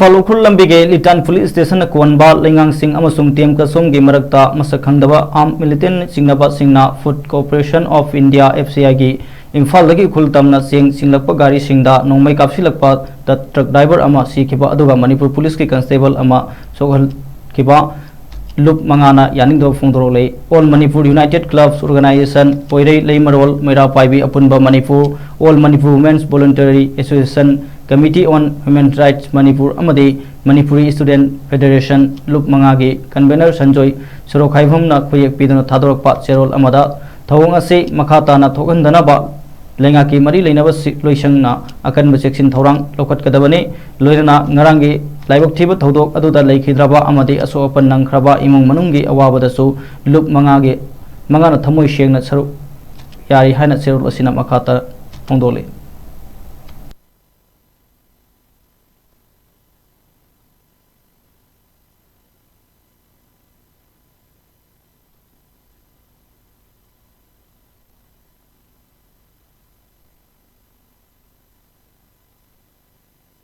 फालुखुल लंबिगे लिटान police station कोनबा लेंगांग सिंह अमसुंग टीएम कसोम की मरकता मसक खंगदबा आर्म मिलिटेंट सिंगनबा सिंगना Food Corporation of India FCI की इम्फाल दगी खुल तमना सिंग सिंगलकपा गाड़ी सिंगदा नोंमै कापसिलकपा द ट्रक ड्राइवर अमा सीखिबा अदुगा मणिपुर पुलिस की कांस्टेबल अमा सोगहलखिबा लुप मंगाना यानिंगदो फोंदोरोले all Manipur united clubs organisation पोइरे लेमरोल मैरा पाइबी अपुनबा Manipur all Manipur women's voluntary association committee on human rights Manipur अमदी मणिपुरी स्टूडेंट फेडरेशन लुप मंगागी कन्वेनर संजोय सरोखाइभमना खुयेक पीदना थादोरकपा चेरोल अमदा थवंग असे मखाताना थोगहनदनबा लेंगा की मरी लेनब लोइसंगना अकन चेक्सिन थौरांग लौकटकदबने लोइना ngaranggi लाइबक थीब थौदोक अदुदा लेखिद्रबा अमदी असोअपन नंख्रबा इमुंग मनुंगी अवाबदसु लुप मंगाना थमोय सेंगना सरुक यारी हाइना चेरोल असिना मखाता फोंदोले।